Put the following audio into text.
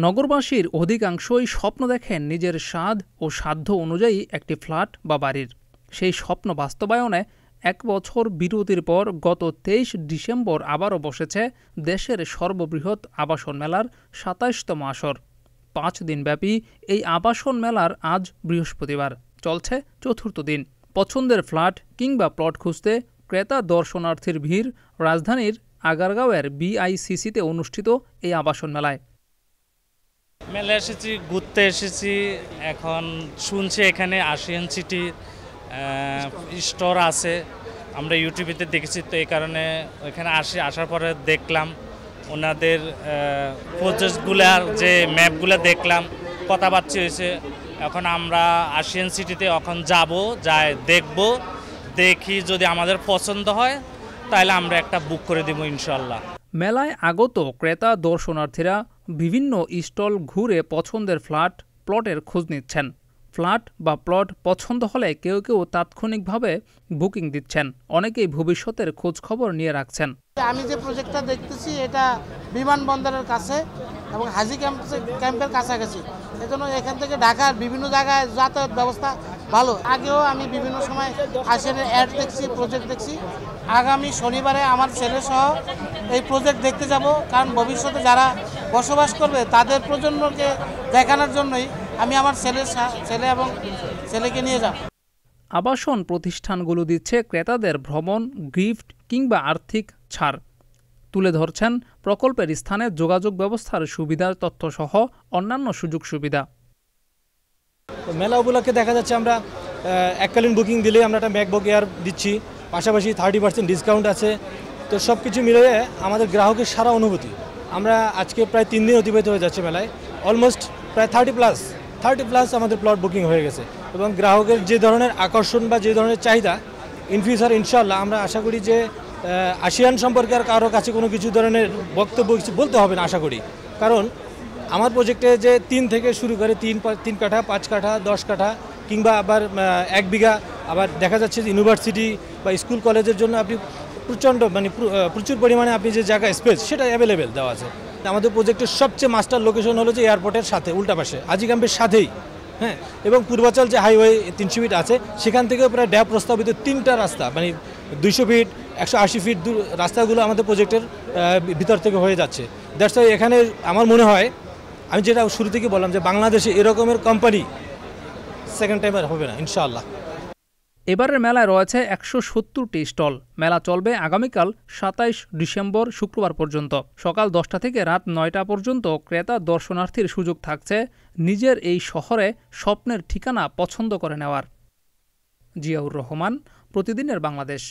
নগরবাসীর অধিকাংশই স্বপ্ন দেখেন নিজের স্বাদ ও সাধ্য অনুযায়ী একটি ফ্ল্যাট বা বাড়ির। সেই স্বপ্ন বাস্তবায়নে 1 বছর বিরতির পর গত 23 ডিসেম্বর আবারও বসেছে দেশের সর্ববৃহৎ আবাসন মেলার 27তম আসর। 5 দিনব্যাপী এই আবাসন মেলার আজ বৃহস্পতিবার চলছে 4র্থ দিন। পছন্দের ফ্ল্যাট কিংবা প্লট খুঁজতে ক্রেতা দর্শনার্থীর ভিড় রাজধানীর আগারগাঁওয়ের বিআইসিসিতে অনুষ্ঠিত এই আবাসন মেলায়। মেলায় এসেছি, ঘুরতে এসেছি। এখন শুনছি এখানে আশিয়ান সিটি স্টোর আছে, আমরা ইউটিউবেতে দেখেছি, তো এই কারণে ওইখানে আসার পরে দেখলাম ওনাদের প্রজেক্টগুলার যে ম্যাপগুলো দেখলাম, কথাবার্তা হয়েছে। এখন আমরা আশিয়ান সিটিতে এখন দেখব, দেখি যদি আমাদের পছন্দ হয় তাহলে আমরা একটা বুক করে দেব ইনশাল্লাহ। মেলায় আগত ক্রেতা দর্শনার্থীরা বিভিন্ন স্টল ঘুরে পছন্দের ফ্ল্যাট প্লটের খোঁজ নিচ্ছেন। ফ্ল্যাট বা প্লট পছন্দ হলে কেউ কেউ তাৎক্ষণিকভাবে বুকিং দিচ্ছেন, অনেকেই ভবিষ্যতের খোঁজ খবর নিয়ে রাখছেন। আমি যে প্রজেক্টটা দেখতেছি এটা বিমানবন্দরের কাছে এবং হাজি ক্যাম্পের কাছাকাছি, এজন্য এখান থেকে ঢাকার বিভিন্ন জায়গায় যাতায়াত ব্যবস্থা ভালো। আগেও আমি বিভিন্ন সময় আশিয়ানের অ্যাড দেখছি, প্রজেক্ট দেখছি। আগামী শনিবারে আমার ছেলে সহ এই প্রজেক্ট দেখতে যাব, কারণ ভবিষ্যতে যারা বসবাস করবে তাদের প্রজন্মকে দেখানোর জন্যই আমি আমার ছেলে এবং ছেলেকে নিয়ে যাব। আবাসন প্রতিষ্ঠানগুলো দিচ্ছে ক্রেতাদের ভ্রমণ, গিফট কিংবা আর্থিক ছাড়। তুলে ধরছেন প্রকল্পের স্থানে যোগাযোগ ব্যবস্থার সুবিধার তথ্যসহ অন্যান্য সুযোগ সুবিধা। মেলা উপলক্ষে দেখা যাচ্ছে আমরা এককালীন বুকিং দিলে আমরা একটা ম্যাকবুক এয়ার দিচ্ছি, পাশাপাশি 30% ডিসকাউন্ট আছে। তো সব কিছু মিলিয়ে আমাদের গ্রাহকের সারা অনুভূতি, আমরা আজকে প্রায় 3 দিন অতিবাহিত হয়ে যাচ্ছে মেলায়, অলমোস্ট প্রায় 30 প্লাস আমাদের প্লট বুকিং হয়ে গেছে। এবং গ্রাহকের যে ধরনের আকর্ষণ বা যে ধরনের চাহিদা, ইন ফিউচার ইনশাআল্লাহ আমরা আশা করি যে আশিয়ান সম্পর্কে আর কারো কাছে কোনো কিছু ধরনের বক্তব্য কিছু বলতে হবে না আশা করি। কারণ আমার প্রজেক্টে যে 3 থেকে শুরু করে 3 কাঠা, 5 কাঠা, 10 কাঠা কিংবা আবার 1 বিঘা, আবার দেখা যাচ্ছে যে ইউনিভার্সিটি বা স্কুল কলেজের জন্য আপনি প্রচুর পরিমাণে আপনি যে জায়গা স্পেস সেটা অ্যাভেলেবেল দেওয়া আছে। আমাদের প্রজেক্টের সবচেয়ে মাস্টার লোকেশন হলো যে এয়ারপোর্টের সাথে উল্টা পাশে, হাজি ক্যাম্পের সাথেই, হ্যাঁ। এবং পূর্বাচল যে হাইওয়ে 300 ফিট আছে সেখান থেকে প্রায় ড্যাব প্রস্তাবিত 3টা রাস্তা, 200 ফিট 180 ফিট দূর রাস্তাগুলো আমাদের প্রজেক্টের ভিতর থেকে হয়ে যাচ্ছে। দ্যাটস ওয়াই এখানে আমার মনে হয়, আমি যেটা শুরু থেকে বললাম যে বাংলাদেশে এরকমের কোম্পানি সেকেন্ড টাইম আর হবে না ইনশাআল্লাহ। এবারের মেলায় রয়েছে 170টি স্টল। মেলা চলবে আগামীকাল 27 ডিসেম্বর শুক্রবার পর্যন্ত। সকাল 10টা থেকে রাত 9টা পর্যন্ত ক্রেতা দর্শনার্থীর সুযোগ থাকছে নিজের এই শহরে স্বপ্নের ঠিকানা পছন্দ করে নেওয়ার। জিয়াউর রহমান, প্রতিদিনের বাংলাদেশ।